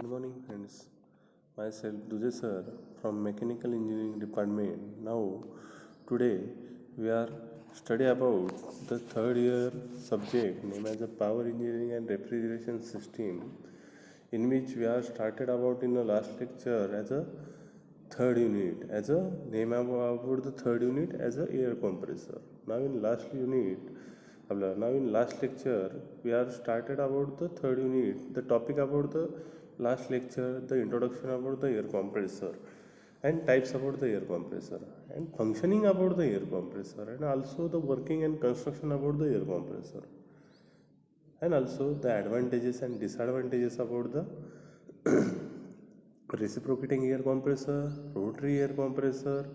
Good morning, friends. Myself Duje sir from Mechanical Engineering Department. Now, today we are study about the third year subject named as the Power Engineering and Refrigeration System, in which we are started about in the last lecture as a third unit, as a name about the third unit as a air compressor. Now in last lecture we are started about the third unit, the topic about the last lecture, the introduction about the air compressor and types about the air compressor and functioning about the air compressor, and also the working and construction about the air compressor, and also the advantages and disadvantages about the reciprocating air compressor, rotary air compressor,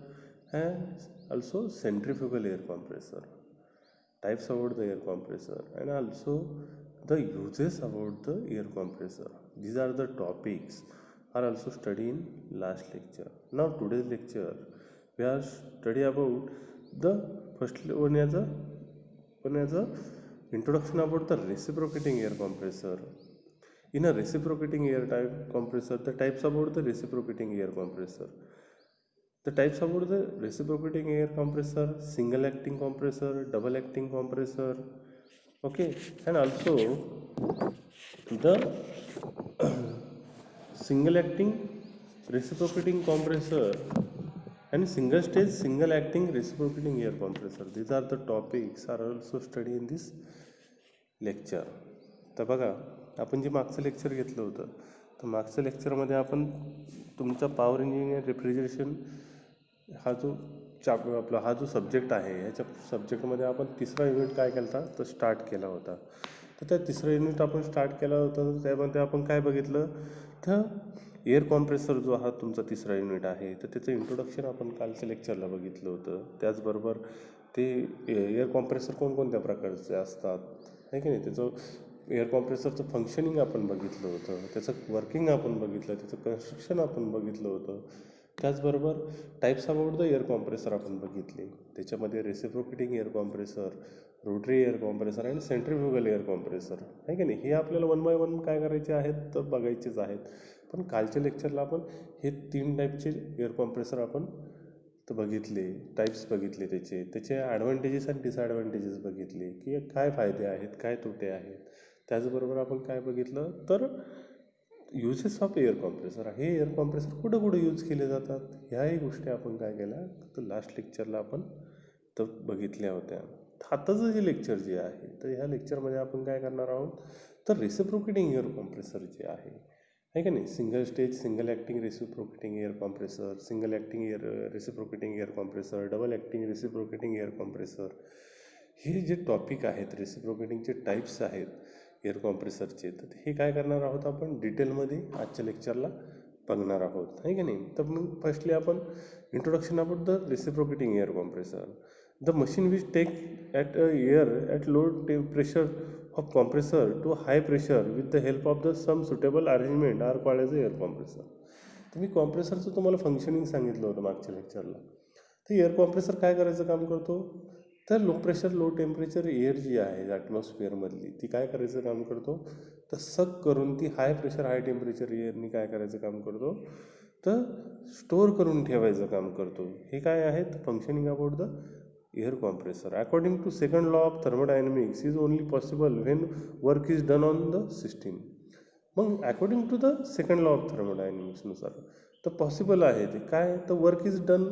and also centrifugal air compressor, types about the air compressor, and also the uses about the air compressor. These are the topics are also studied in last lecture. Now today's lecture we are study about the first one as a introduction about the reciprocating air compressor. In a reciprocating air type compressor, the types about the reciprocating air compressor. The types about the reciprocating air compressor: single acting compressor, double acting compressor, okay, and also the single acting reciprocating compressor and single stage single acting reciprocating air compressor. These are the topics are also studied in this lecture. तर बघा, आपण जे मागचं lecture घेतलं होतं, तर मागच्या लेक्चरमध्ये आपण तुमचा पॉवर इंजिनिअरिंग रेफ्रिजरेशन हा जो सब्जेक्ट आहे, ह्याच्या सब्जेक्टमध्ये आपण तिसरा युनिट काय केला होता तर स्टार्ट केला होता. तर त्या तिसरा युनिट आपण स्टार्ट केला होता, तर त्यामध्ये आपण काय बघितलं तर एअर कॉम्प्रेसर जो हा तुमचा तिसरा युनिट आहे, तर त्याचं इंट्रोडक्शन आपण कालच्या लेक्चरला बघितलं होतं. त्याचबरोबर ते एअर कॉम्प्रेसर कोणकोणत्या प्रकारचे असतात आहे की नाही, त्याचं एअर कॉम्प्रेसरचं फंक्शनिंग आपण बघितलं होतं, त्याचं वर्किंग आपण बघितलं, त्याचं कन्स्ट्रक्शन आपण बघितलं होतं. त्याचबरोबर types about the air compressor आपण बघितले. त्याच्यामध्ये reciprocating air compressor, rotary air compressor आणि सेंट्रिफ्युगल एअर कॉम्प्रेसर आहे की नाही, हे आपल्याला वन बाय वन काय करायचे आहेत तर बघायचेच आहेत. पण कालच्या लेक्चरला आपण हे 3 टाईपचे एअर कॉम्प्रेसर आपण तर बघितले, टाईप्स बघितले, त्याचे ॲडव्हान्टेजेस आणि डिसॲडव्हान्टेजेस बघितले की काय फायदे आहेत, काय तोटे आहेत. त्याचबरोबर आपण काय बघितलं तर युजेस ऑफ एअर कॉम्प्रेसर, हे एअर कॉम्प्रेसर कुठं कुठं यूज केले जातात, ह्याही गोष्टी आपण काय केल्या तर लास्ट लेक्चरला आपण तर बघितल्या होत्या. आताचं जे लेक्चर जे आहे तर ह्या लेक्चरमध्ये आपण काय करणार आहोत तर रेसिप्रोकेटिंग एअर कॉम्प्रेसर जे आहे का नाही, single stage single acting reciprocating air compressor, single acting reciprocating air compressor, double acting reciprocating air compressor, हे जे टॉपिक आहेत रेसिप्रोकेटिंगचे टाईप्स आहेत एअर कॉम्प्रेसरचे, तर हे काय करणार आहोत आपण डिटेलमध्ये आजच्या लेक्चरला बघणार आहोत आहे की नाही. तर मग फर्स्टली आपण introduction about the reciprocating air compressor. The machine which take at air at low pressure of compressor to high pressure with the help of the some suitable arrangement are called as air compressor. तर मी कॉम्प्रेसरचं तुम्हाला functioning सांगितलं होतं मागच्या लेक्चरला. तर air compressor काय करायचं काम करतो तर low pressure low temperature air जी आहे ॲटमॉस्फिअरमधली ती काय करायचं काम करतो तर सक करून ती हाय प्रेशर हाय टेम्परेचर एअरनी काय करायचं काम करतो तर स्टोअर करून ठेवायचं काम करतो. हे काय आहेत functioning about the air compressor. According to second law of thermodynamics is only possible when work is done on the system. मग according to the second law of थर्मोडायनॅमिक्सनुसार तर पॉसिबल आहे ते काय तर work is done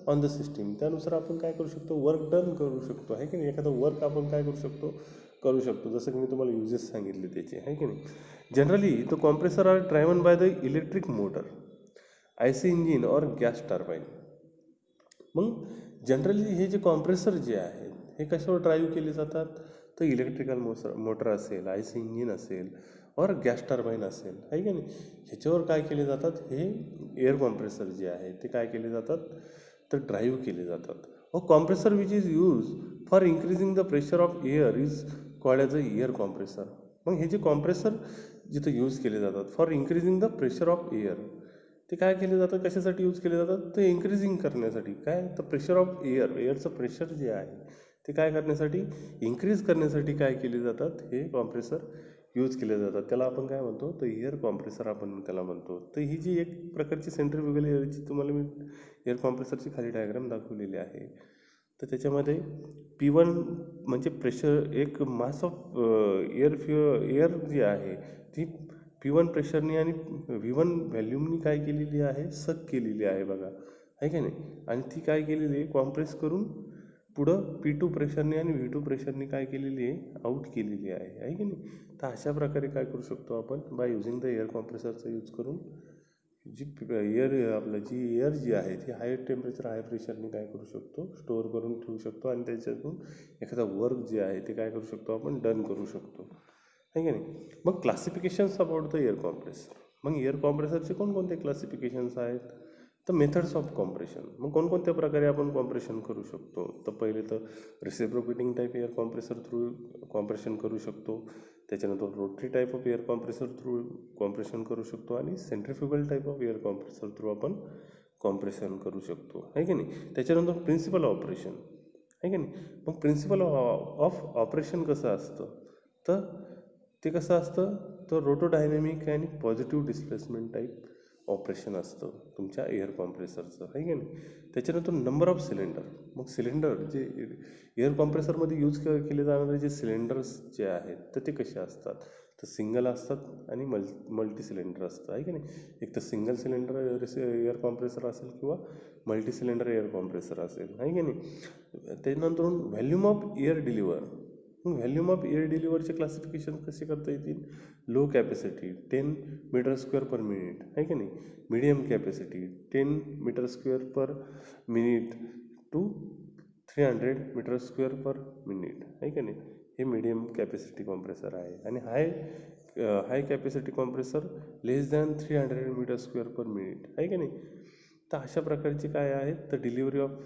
on the system. त्यानुसार आपण काय करू शकतो वर्क डन करू शकतो आहे की नाही, एखादं वर्क आपण काय करू शकतो जसं की मी तुम्हाला युजेस सांगितले त्याचे आहे की नाही. Generally the compressor are driven by the electric motor, IC engine और गॅस टर्बाईन. मग जनरली हे जे कॉम्प्रेसर जे आहेत हे कशावर ड्राईव्ह केले जातात तर इलेक्ट्रिकल मोटर असेल, आयसी इंजिन असेल और गॅस टर्बाईन असेल आहे की नाही, ह्याच्यावर काय केले जातात हे एअर कॉम्प्रेसर जे आहे ते काय केले जातात तर ड्राईव्ह केले जातात. व compressor which is use for increasing the pressure of air is called as a air compressor. मग हे जे कॉम्प्रेसर जिथं यूज केले जातात for increasing the pressure of air, ते काय केले जातं कशासाठी यूज केले जातात ते इन्क्रीजिंग करण्यासाठी. काय तर प्रेशर ऑफ एअरचं प्रेशर जे आहे ते काय करण्यासाठी इन्क्रीज करण्यासाठी काय केले जातात हे कॉम्प्रेसर यूज केले जातात त्याला आपण काय म्हणतो, तर एअर कॉम्प्रेसर आपण त्याला म्हणतो. तर ही जी एक प्रकारची सेंट्रिफ्युगल एअरची तुम्हाला मी एअर कॉम्प्रेसरची खाली डायग्राम दाखवलेली आहे. तर त्याच्यामध्ये P1 म्हणजे प्रेशर, एक मास ऑफ एअर जी आहे ती P1 प्रेशरनी आणि V1 व्हॅल्यूमनी काय केलेली आहे, सक केलेली आहे बघा, आहे की नाही. आणि ती काय केलेली आहे, कॉम्प्रेस करून पुढं P2 प्रेशरने आणि V2 प्रेशरने काय केलेली आहे, आउट केलेली आहे की नाही. तर अशा प्रकारे काय करू शकतो आपण, बाय युझिंग द एअर कॉम्प्रेसरचा यूज करून जी एअर जी आहे ती हाय टेम्परेचर हाय प्रेशरने काय करू शकतो, स्टोअर करून ठेवू शकतो आणि त्याच्यातून एखादा वर्क जे आहे ते काय करू शकतो, आपण डन करू शकतो, आहे की नाही. मग क्लासिफिकेशन्स अबाउट द एअर कॉम्प्रेसर. मग एअर कॉम्प्रेसरचे कोणकोणते क्लासिफिकेशन्स आहेत, तर मेथड्स ऑफ कॉम्प्रेशन. मग कोणकोणत्या प्रकारे आपण कॉम्प्रेशन करू शकतो, तर पहिले तर reciprocating type air compressor through compression करू शकतो. त्याच्यानंतर rotary type of air compressor through compression करू शकतो आणि centrifugal type of air compressor through आपण कॉम्प्रेशन करू शकतो, आहे की नाही. त्याच्यानंतर प्रिन्सिपल ऑपरेशन, आहे की नाही. मग प्रिन्सिपल ऑफ ऑपरेशन कसं असतं, तर ते कसं असतं, तर रोटोडायनॅमिक आणि पॉझिटिव्ह डिस्प्लेसमेंट टाईप ऑपरेशन असतं तुमच्या एअर कॉम्प्रेसरचं, आहे की नाही. त्याच्यानंतर नंबर ऑफ सिलेंडर. मग सिलेंडर जे एअर कॉम्प्रेसरमध्ये यूज केले जाणारे जे सिलेंडर्स जे आहेत तर ते कसे असतात, तर सिंगल असतात आणि मल्टी सिलेंडर असतं, आहे की नाही. एक तर सिंगल सिलेंडर एअर कॉम्प्रेसर असेल किंवा मल्टी सिलेंडर एअर कॉम्प्रेसर असेल, आहे की नाही. त्यानंतर volume of air deliver. Volume of air डिलिव्हरचे क्लासिफिकेशन कसे करता येतील, low capacity 10 metre square per minute, आहे की नाही. Medium capacity 10 metre square per minute to 300 metre square per minute, आहे की नाही. हे मीडियम कॅपॅसिटी कॉम्प्रेसर आहे. आणि high capacity compressor less than 300 metre square per minute, आहे की नाही. तर अशा प्रकारचे काय आहेत, तर delivery of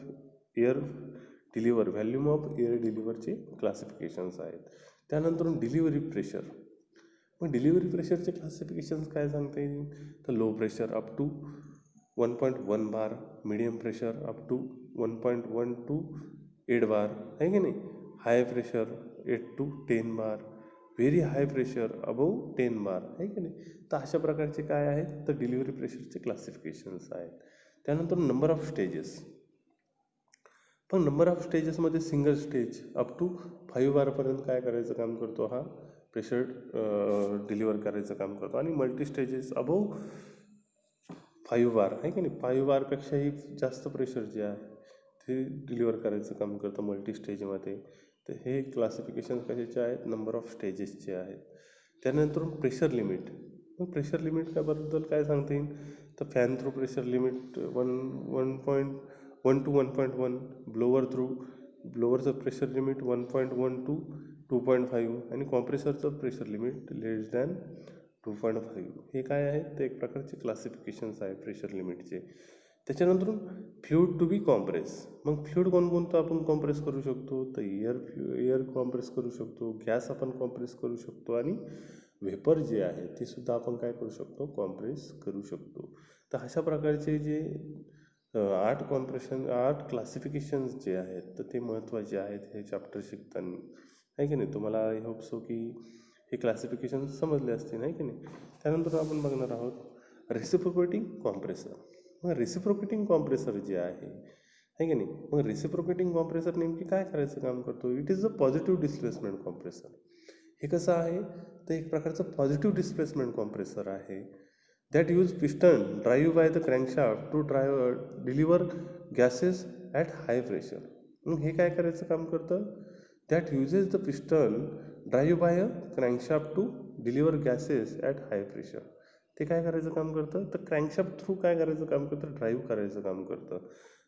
air deliver volume of air डिलिव्हरचे क्लासिफिकेशन्स आहेत. त्यानंतर डिलिव्हरी प्रेशर. मग डिलिव्हरी प्रेशरचे क्लासिफिकेशन्स काय सांगता येईल, तर low pressure up to 1.1 bar, medium pressure up to 1.1 to 8 bar, आहे की नाही. High pressure 8 to 10 bar, very high pressure above 10 bar, आहे की नाही. तर अशा प्रकारचे काय आहेत, तर डिलिव्हरी प्रेशरचे क्लासिफिकेशन्स आहेत. त्यानंतर नंबर ऑफ स्टेजेस. पण नंबर ऑफ स्टेजेसमध्ये सिंगल स्टेज अप टू 5 बारपर्यंत काय करायचं काम करतो, हा प्रेशर डिलिव्हर करायचं काम करतो. आणि मल्टी स्टेजेस अबव 5 बार, आहे की नाही. 5 बारपेक्षाही जास्त प्रेशर जे आहे ते डिलिव्हर करायचं काम करतं मल्टी स्टेजमध्ये. तर हे क्लासिफिकेशन कशाचे आहेत, नंबर ऑफ स्टेजेसचे आहेत. त्यानंतर प्रेशर लिमिट. मग प्रेशर लिमिट बद्दल काय सांगता येईल, तर fan through pressure limit 1 to 1.1, ब्लोअरचं प्रेशर लिमिट 1.1 टू 2.5 आणि कॉम्प्रेसरचं प्रेशर लिमिट लेस दॅन 2.5. हे काय आहे, ते एक प्रकारचे क्लासिफिकेशन्स आहे प्रेशर लिमिटचे. त्याच्यानंतर फ्लुइड टू बी कॉम्प्रेस. मग फ्लुइड कोणकोणतं आपण कॉम्प्रेस करू शकतो, तर एअर कॉम्प्रेस करू शकतो, गॅस आपण कॉम्प्रेस करू शकतो आणि व्हेपर जे आहे ते सुद्धा आपण काय करू शकतो, कॉम्प्रेस करू शकतो. तर अशा प्रकारचे जे 8 क्लासिफिकेशन्स जे आहेत तर ते महत्त्वाचे आहेत हे चॅप्टर शिकताना, आहे की नाही. तुम्हाला आय होप सो की हे क्लासिफिकेशन समजले असतील, आहे की नाही. त्यानंतर आपण बघणार आहोत रेसिप्रोकेटिंग कॉम्प्रेसर. मग रेसिप्रोकेटिंग कॉम्प्रेसर जे आहे की नाही. मग रेसिप्रोकेटिंग कॉम्प्रेसर नेमकी काय करायचं काम करतो, it is a positive displacement compressor. हे कसं आहे, तर एक प्रकारचं पॉझिटिव्ह डिस्प्लेसमेंट कॉम्प्रेसर आहे. that use piston drive by the crankshaft to deliver gases at high pressure. मग हे काय करायचं काम करतं, that uses the piston drive by a crankshaft to deliver gases at high pressure. ते काय करायचं काम करतं, तर क्रँकशाफ्ट थ्रू काय करायचं काम करतं, ड्राईव्ह करायचं काम करतं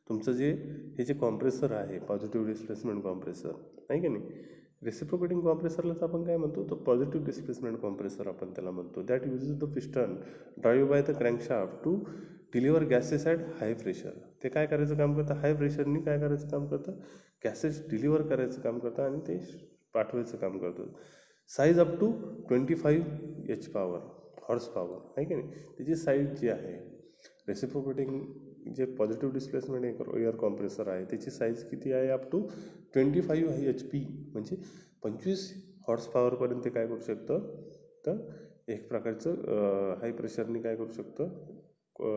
तुमचं हे जे कॉम्प्रेसर आहे पॉझिटिव्ह डिस्प्लेसमेंट कॉम्प्रेसर, आहे की नाही. रेसिप्रोकेटिंग कॉम्प्रेसरलाच आपण काय म्हणतो, तर पॉझिटिव्ह डिस्प्लेसमेंट कॉम्प्रेसर आपण त्याला म्हणतो. That uses the piston drive by the crankshaft to deliver gases at high pressure. ते काय करायचं काम करतं, हाय प्रेशरनी काय करायचं काम करतं, गॅसेस डिलिव्हर करायचं काम करतं आणि ते पाठवायचं काम करतं. Size up to 25 HP horse power, आहे की नाही. त्याची साईज जी आहे रेसिप्रोकेटिंग जे पॉझिटिव्ह डिस्प्लेसमेंट एअर कॉम्प्रेसर आहे त्याची साईज किती आहे, अप टू 25 HP म्हणजे 25 हॉर्स पॉवरपर्यंत ते काय करू शकतं, तर एक प्रकारचं हाय प्रेशरनी काय करू शकतं,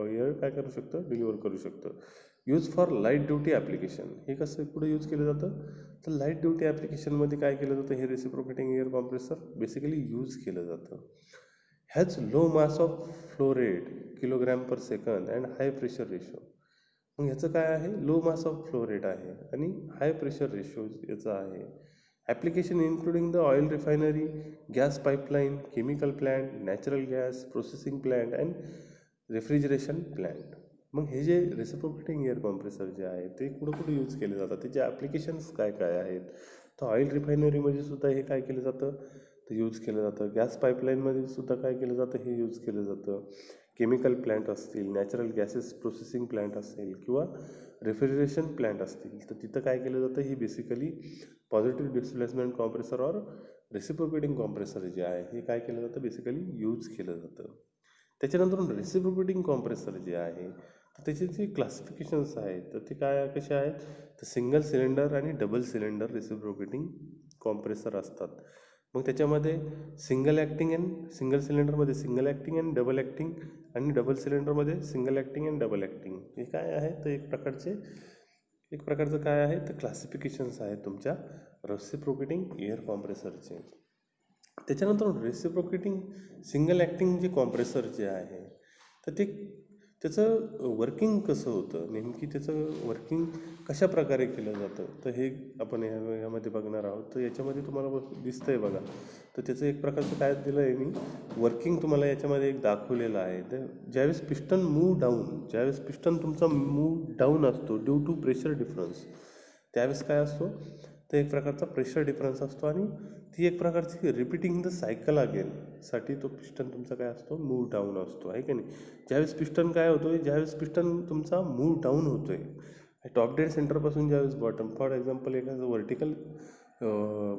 एअर काय करू शकतं, डिलिव्हर करू शकतं. Use for light duty application. हे कसं कुठं यूज केलं जातं, तर लाईट ड्युटी ॲप्लिकेशनमध्ये काय केलं जातं, हे reciprocating air compressor basically use केलं जातं. Has low mass of flow rate kilogram per second and high pressure ratio. मग ह्याचं काय आहे, low mass of flow rate आहे आणि हाय प्रेशर रेशो याचं आहे. Application including the oil refinery, gas pipeline, chemical plant, natural gas processing plant and refrigeration plant. मग हे जे रेसिप्रोकेटिंग एअर कॉम्प्रेसर जे आहे ते कुठं यूज केले जातात, त्याचे ॲप्लिकेशन्स काय काय आहेत. तर ऑइल रिफायनरीमध्ये सुद्धा हे काय केलं जातं, तर यूज केलं जातं. गॅस पाईपलाईनमध्ये सुद्धा काय केलं जातं, हे यूज केलं जातं. केमिकल प्लॅन्ट असतील, नॅचरल गॅसेस प्रोसेसिंग प्लॅन्ट असेल किंवा रेफ्रिजरेशन प्लॅन्ट असतील, तर तिथं काय केलं जातं, ही बेसिकली पॉझिटिव्ह डिस्प्लेसमेंट कॉम्प्रेसर और रेसिप्रोकेटिंग कॉम्प्रेसर जे आहे हे काय केलं जातं, बेसिकली यूज केलं जातं. त्याच्यानंतर रेसिप्रोकेटिंग कॉम्प्रेसर जे आहे तर त्याचे जे क्लासिफिकेशन्स आहेत तर ते काय कसे आहेत, तर सिंगल सिलेंडर आणि डबल सिलेंडर रेसिप्रोकेटिंग कॉम्प्रेसर असतात. मग त्याच्यामध्ये सिंगल सिलेंडरमध्ये single acting and double acting आणि डबल सिलेंडरमध्ये single acting and double acting. हे काय आहे, तर एक प्रकारचं काय आहे, तर क्लासिफिकेशन्स आहेत तुमच्या रेसिप्रोकेटिंग एअर कॉम्प्रेसरचे. त्याच्यानंतर रेसिप्रोकेटिंग सिंगल ॲक्टिंग जे कॉम्प्रेसर जे आहे तर ते त्याचं वर्किंग कसं होतं, नेमकी त्याचं वर्किंग कशा प्रकारे केलं जातं, तर हे आपण यामध्ये बघणार आहोत. तर याच्यामध्ये तुम्हाला दिसतंय बघा, तर त्याचं एक प्रकारचं काय दिलं आहे मी, वर्किंग तुम्हाला याच्यामध्ये एक दाखवलेलं आहे. तर ज्यावेळेस पिस्टन ज्यावेळेस पिस्टन तुमचा मूव डाऊन असतो ड्यू टू प्रेशर डिफरन्स, त्यावेळेस काय असतो, तर एक प्रकारचा प्रेशर डिफरन्स असतो आणि ती एक प्रकारची रिपीटिंग द सायकल साठी तो पिस्टन तुमचा काय असतो, मूव डाऊन असतो, आहे की नाही. ज्यावेळेस पिस्टन काय होतोय, ज्यावेळेस पिस्टन तुमचा मूव डाऊन होतोय टॉप डेड सेंटरपासून ज्यावेळेस बॉटम, फॉर एक्झाम्पल एखादं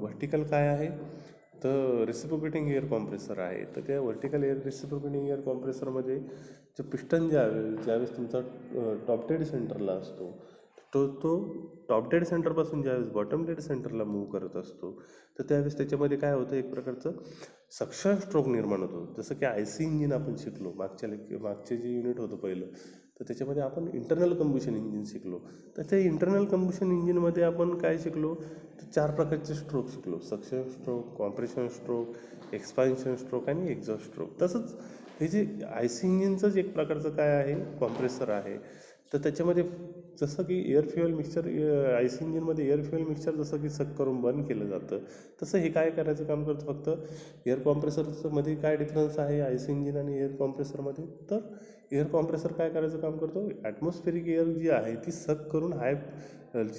व्हर्टिकल काय आहे, तर रेसिप्रोकेटिंग एअर कॉम्प्रेसर आहे. तर त्या रेसिप्रोकेटिंग एअर कॉम्प्रेसरमध्ये जे पिस्टन ज्यावेळेस तुमचा टॉप डेड सेंटरला असतो, तो टॉप डेड सेंटरपासून ज्यावेळेस बॉटम डेड सेंटरला मूव्ह करत असतो, तर त्यावेळेस त्याच्यामध्ये काय होतं, एक प्रकारचं सक्शन स्ट्रोक निर्माण होतो. जसं की IC इंजिन आपण शिकलो मागचे जे युनिट होतं पहिलं, तर त्याच्यामध्ये आपण इंटरनल कंबशन इंजिन शिकलो. तर त्या इंटरनल कंबशन इंजिनमध्ये आपण काय शिकलो, तर 4 प्रकारचे स्ट्रोक शिकलो. Suction stroke, compression stroke, expansion stroke आणि एक्झॉस्ट स्ट्रोक. तसंच हे जे IC इंजिनचंच एक प्रकारचं काय आहे, कॉम्प्रेसर आहे. तर त्याच्यामध्ये जसं की एअर फ्युएल मिक्सचर, IC इंजिनमध्ये एअर फ्युएल मिक्सचर जसं की सक करून बंद केलं जातं, तसं हे काय करायचं काम करतं, फक्त एअर कॉम्प्रेसरमध्ये काय डिफरन्स आहे IC इंजिन आणि एअर कॉम्प्रेसरमध्ये, तर एअर कॉम्प्रेसर काय करायचं काम करतो, ॲटमॉस्फेरिक एअर जी आहे ती सक करून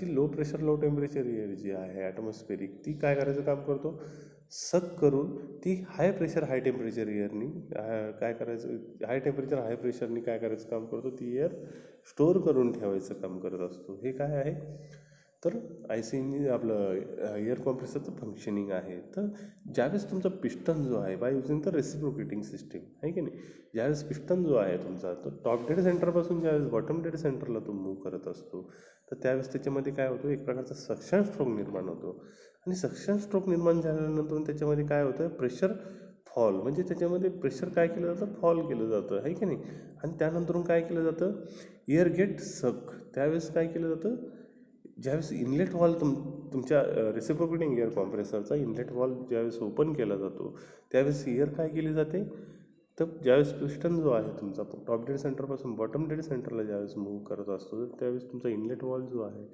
low pressure low temperature air जी आहे ॲटमॉस्फेरिक, ती काय करायचं काम करतो, सक करून ती हाय प्रेशर हाय टेम्परेचर एअरनी काय करायचं, हाय टेम्परेचर हाय प्रेशरनी काय करायचं काम करतो, ती एअर स्टोअर करून ठेवायचं काम करत असतो. हे काय आहे, तर IC इंजिन आपलं एअर कॉम्प्रेसरचं फंक्शनिंग आहे. तर ज्यावेळेस तुमचा पिस्टन जो आहे bye using the reciprocating system, आहे की नाही, ज्यावेळेस पिस्टन जो आहे तुमचा तो टॉप डेड सेंटरपासून ज्यावेळेस बॉटम डेड सेंटरला तो मूव्ह करत असतो, तर त्यावेळेस त्याच्यामध्ये काय होतं, एक प्रकारचा सक्शन स्ट्रोक निर्माण होतो. आणि सक्शन स्ट्रोक निर्माण झाल्यानंतर त्याच्यामध्ये काय होतं, प्रेशर फॉल, म्हणजे त्याच्यामध्ये प्रेशर काय केलं जातं, फॉल केलं जातं, आहे की नाही. आणि त्यानंतरून काय केलं जातं, एअर गेट सक. त्यावेळेस काय केलं जातं, ज्यावेळेस इनलेट वॉल तुमच्या रेसिप्रोकेटिंग एअर कॉम्प्रेसरचा इनलेट वॉल ज्यावेळेस ओपन केला जातो, त्यावेळेस एअर काय केली जाते, तर ज्यावेळेस पिस्टन जो आहे तुमचा टॉप डेड सेंटरपासून बॉटम डेड सेंटरला ज्यावेळेस मूव्ह करत असतो, तर त्यावेळेस तुमचा इनलेट वॉल जो आहे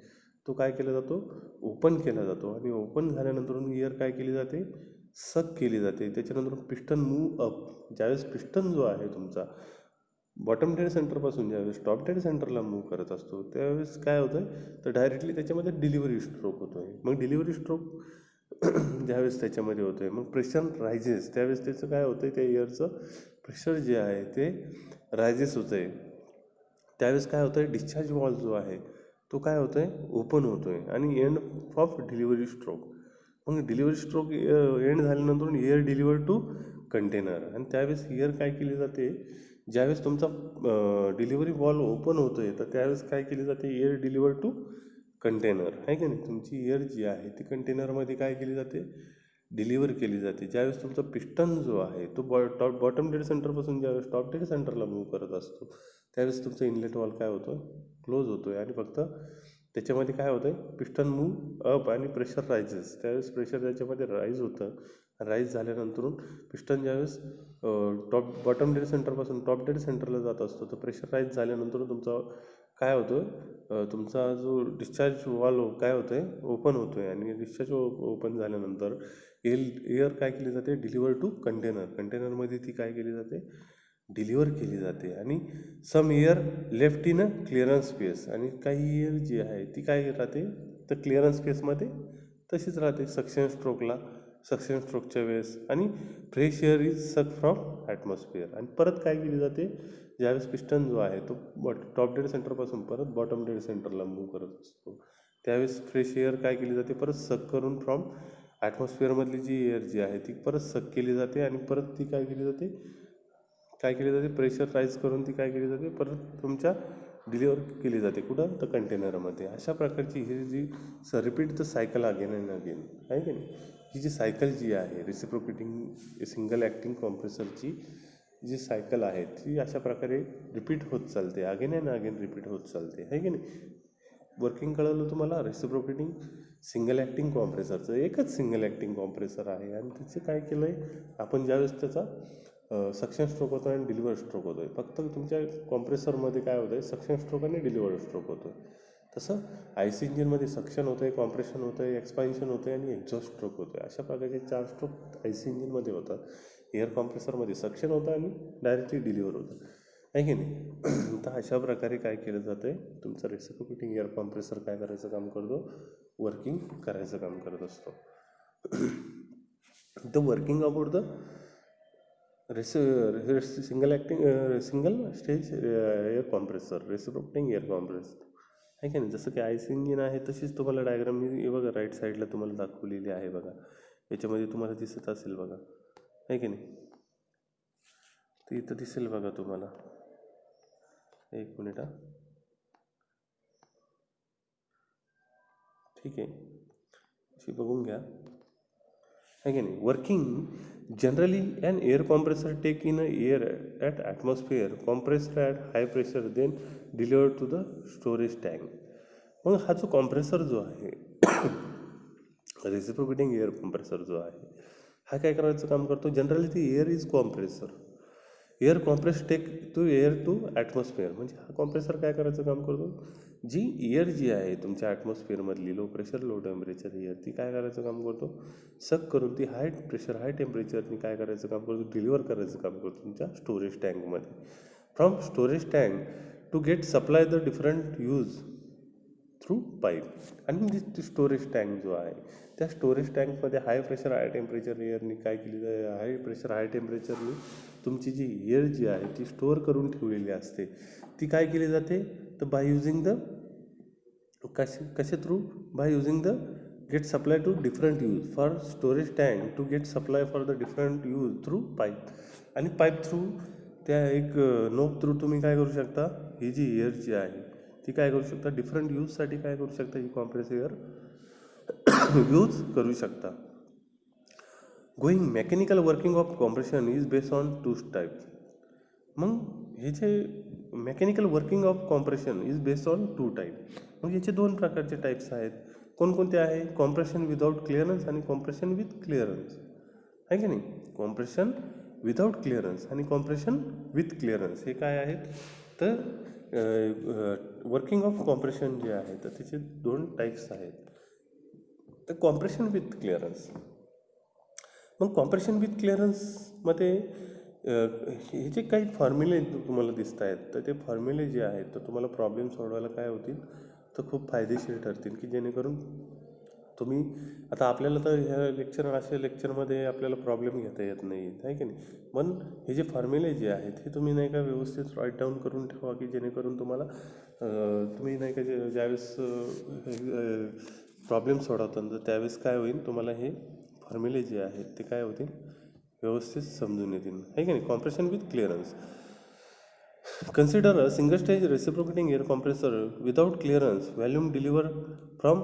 तो काय केला जातो, ओपन केला जातो. आणि ओपन झाल्यानंतर एअर काय केली जाते, सक केली जाते. त्याच्यानंतर पिस्टन मूव्ह अप. ज्यावेळेस पिस्टन जो आहे तुमचा बॉटम डेड सेंटरपासून ज्यावेळेस टॉप डेड सेंटरला मूव्ह करत असतो, त्यावेळेस काय होतं, तर डायरेक्टली त्याच्यामध्ये डिलिव्हरी स्ट्रोक होतो आहे. मग डिलिव्हरी स्ट्रोक ज्यावेळेस त्याच्यामध्ये होतं आहे, मग प्रेशर रायझेस, त्यावेळेस त्याचं काय होतं आहे, त्या एअरचं प्रेशर जे आहे ते रायझेस होतं आहे. त्यावेळेस काय होतं आहे, डिस्चार्ज वॉल जो आहे तो काय होतो आहे, ओपन होतो आहे आणि एंड ऑफ डिलिव्हरी स्ट्रोक. मग डिलिव्हरी स्ट्रोक एंड झाल्यानंतर एअर डिलिव्हर टू कंटेनर. आणि त्यावेळेस एअर काय केली जाते, ज्यावेळेस तुमचा डिलिव्हरी वॉल ओपन होतो आहे, तर त्यावेळेस काय केली जाते, एअर डिलिव्हर टू कंटेनर, आहे की नाही. तुमची एअर जी आहे ती कंटेनरमध्ये काय केली जाते, डिलिव्हर केली जाते. ज्यावेळेस तुमचा पिस्टन जो आहे तो बॉटम डेड सेंटरपासून ज्यावेळेस टॉप डेड सेंटरला मूव्ह करत असतो त्यावेळेस तुमचा इनलेट वॉल काय होतो, क्लोज होतोय आणि फक्त त्याच्यामध्ये काय होतंय, पिस्टन मूव्ह अप आणि प्रेशर रायझेस. त्यावेळेस प्रेशर त्याच्यामध्ये राईज होतं. राईज झाल्यानंतर पिस्टन ज्यावेळेस बॉटम डेड सेंटरपासून टॉप डेड सेंटरला जात असतो तर प्रेशर राईज झाल्यानंतर तुमचा काय होतं, तुमचा जो डिस्चार्ज वॉल्व काय होतोय, ओपन होतोय आणि डिस्चार्ज ओपन झाल्यानंतर एअर काय केली जाते, डिलिव्हर टू कंटेनरमध्ये ती काय केली जाते, डिलिव्हर केली जाते. आणि some air left in a clearance space, आणि काही एअर जी आहे ती काय राहते तर क्लिअरन्स स्पेसमध्ये तशीच राहते सक्शन स्ट्रोकच्या वेळेस. आणि फ्रेश एअर इज सक फ्रॉम ॲटमॉस्फिअर. आणि परत काय केली जाते, ज्यावेळेस पिस्टन जो आहे तो टॉप डेड सेंटरपासून परत बॉटम डेड सेंटरला मूव्ह करत असतो त्यावेळेस फ्रेश एअर काय केली जाते, परत सक करून फ्रॉम ॲटमॉस्फिअरमधली जी एअर जी आहे ती परत सक केली जाते आणि परत ती काय केली जाते, प्रेशर राईज करून ती काय केली जाते, परत तुमच्या डिलिव्हर केली जाते कुठं तर कंटेनरमध्ये. अशा प्रकारची ही जी repeat the cycle again and again आहे की नाही. ही जी सायकल जी आहे रेसिप्रोकेटिंग सिंगल ॲक्टिंग कॉम्प्रेसरची जी सायकल आहे ती अशा प्रकारे रिपीट होत चालते, अगेन अँड अगेन रिपीट होत चालते आहे की नाही. वर्किंग कळवलं तुम्हाला. रेसिप्रोकेटिंग सिंगल ॲक्टिंग कॉम्प्रेसरचं एकच सिंगल ॲक्टिंग कॉम्प्रेसर आहे आणि तिचे काय केलं आहे आपण, ज्यावेळेस त्याचा सक्शन स्ट्रोक होतो आणि डिलिव्हर स्ट्रोक होतो आहे. फक्त तुमच्या कॉम्प्रेसरमध्ये काय होतं आहे, सक्शन स्ट्रोक आणि डिलिव्हर स्ट्रोक होतो आहे. तसं आय सी इंजिनमध्ये सक्शन होतं आहे, कॉम्प्रेशन होतं आहे, एक्सपान्शन होतं आहे आणि एक्झॉस्ट स्ट्रोक होतो आहे. अशा प्रकारचे 4 स्ट्रोक आय सी इंजिनमध्ये होतात. एअर कॉम्प्रेसरमध्ये सक्शन होतं आणि डायरेक्टली डिलिव्हर होतं आहे की नाही. तर अशा प्रकारे काय केलं जातं आहे, तुमचं रेसिप्रोकेटिंग एअर कॉम्प्रेसर काय करायचं काम करतो, वर्किंग करायचं काम करत असतो. The working about the single stage air compressor, reciprocating air compressor आहे की नाही. जसं की आय सी इंजिन आहे तशीच तुम्हाला डायग्राम मी बघा राईट साईडला तुम्हाला दाखवलेली आहे बघा. याच्यामध्ये तुम्हाला दिसत असेल बघा आहे की नाही, ते इथं दिसेल बघा तुम्हाला. एक मिनिट हा, ठीक आहे, अशी बघून घ्या आहे की नाही. Working generally an air compressor take in air at atmosphere compressed at high pressure then deliver to the storage tank. मग हा जो कॉम्प्रेसर जो आहे रेसिप्रोकेटिंग एअर कॉम्प्रेसर जो आहे हा काय करायचं काम करतो, जनरली ती air is compressor, air compress take to air to atmosphere. म्हणजे हा कॉम्प्रेसर काय करायचं काम करतो, जी एअर जी आहे तुमच्या ॲटमॉस्फिअरमधली low pressure low temperature air ती काय करायचं काम करतो, सक करून ती हाय प्रेशर हाय टेम्परेचरनी काय करायचं काम करतो, डिलिव्हर करायचं काम करतो तुमच्या स्टोरेज टँकमध्ये. From storage tank to get supply the different use through pipe. आणि जी स्टोरेज टँक जो आहे त्या स्टोरेज टँकमध्ये हाय प्रेशर हाय टेम्परेचर एअरनी काय केली जाते, हाय प्रेशर हाय टेम्परेचरनी तुमची जी एअर जी आहे ती स्टोअर करून ठेवलेली असते. ती काय केली जाते तर बाय युझिंग द कसे through, by using the get supply to different use for storage tank to get supply for the different use through pipe. आणि पाईप थ्रू त्या एक नोब थ्रू तुम्ही काय करू शकता, ही जी एअर जी आहे ती काय करू शकता, डिफरंट यूजसाठी काय करू शकता, ही कॉम्प्रेस एअर यूज करू शकता. Going mechanical working of compression is based on 2 types. मग हे जे mechanical working of compression is based on 2 type. मग याचे 2 प्रकारचे टाईप्स आहेत. कोणकोणते आहे, कॉम्प्रेशन विदाउट क्लिअरन्स आणि कॉम्प्रेशन विथ क्लिअरन्स आहे की नाही. कॉम्प्रेशन विदाउट क्लिअरन्स आणि कॉम्प्रेशन विथ क्लिअरन्स हे काय आहेत तर वर्किंग ऑफ कॉम्प्रेशन जे आहे तर त्याचे 2 टाईप्स आहेत. तर कॉम्प्रेशन विथ क्लिअरन्स, मग कॉम्प्रेशन विथ क्लिअरन्समध्ये हे जे काही फॉर्म्युले तुम्हाला दिसत आहेत तर ते फॉर्म्युले जे आहेत तर तुम्हाला प्रॉब्लेम सोडवायला काय होतील तर खूप फायदेशीर ठरतील, की जेणेकरून तुम्ही आता आपल्याला तर ह्या अशा लेक्चरमध्ये आपल्याला प्रॉब्लेम घेता येत नाही आहे की नाही. पण हे जे फॉर्म्युले जे आहेत हे तुम्ही नाही का व्यवस्थित राईट डाऊन करून ठेवा, की जेणेकरून तुम्हाला तुम्ही नाही का ज्यावेळेस प्रॉब्लेम सोडवतात तर त्यावेळेस काय होईल, तुम्हाला हे फॉर्म्युले जे आहेत ते काय होतील व्यवस्थित समजून येतील आहे की नाही. Compression with clearance, consider a single stage reciprocating air compressor without clearance volume deliver from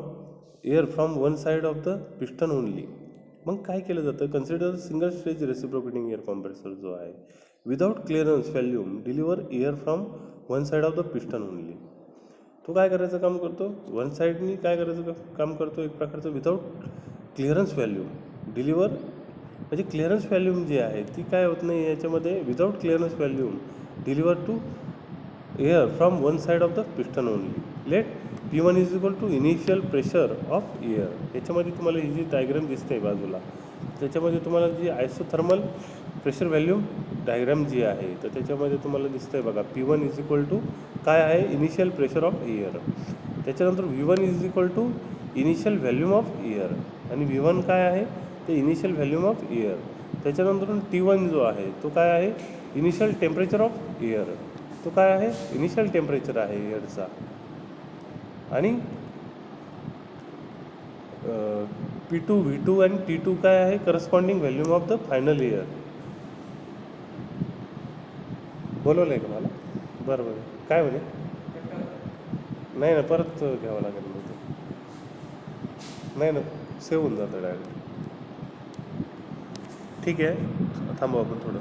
air from one side of the piston only. मग काय केलं जातं, consider single stage reciprocating air compressor जो आहे without clearance volume deliver air from one side of the piston only. तो काय करायचं काम करतो, वन साईडनी काय करायचं काम करतो, एक प्रकारचं विदाउट क्लिअरन्स व्हॅल्यूम डिलिव्हर, म्हणजे क्लिअरन्स व्हॅल्यूम जी आहे ती काय होत नाही याच्यामध्ये, without clearance volume deliver to air from one side of the piston only. Let P1 is equal to initial pressure of air. याच्यामध्ये तुम्हाला ही जी डायग्राम दिसते बाजूला, त्याच्यामध्ये तुम्हाला जी आयसोथर्मल प्रेशर व्हॅल्यूम डायग्राम जी आहे तर त्याच्यामध्ये तुम्हाला दिसतंय बघा, P1 इज इक्वल टू काय आहे, इनिशियल प्रेशर ऑफ एअर. त्याच्यानंतर V1 is equal to initial volume of air, आणि V1 काय आहे ते इनिशियल व्हॅल्यूम ऑफ एअर. त्याच्यानंतर T1 जो आहे तो काय आहे, इनिशियल टेम्परेचर ऑफ एअर. तो काय आहे, इनिशियल टेम्परेचर आहे एअरचा. आणि P2 V2 आणि T2 काय आहे, corresponding volume of the final air. बोलवलं आहे का मला, बरं बरं, काय म्हणे, नाही ना परत घ्यावं लागेल मग ते, नाही ना सेव्ह होऊन जातं डायरेक्ट. ठीक आहे, थांबू आपण थोडं.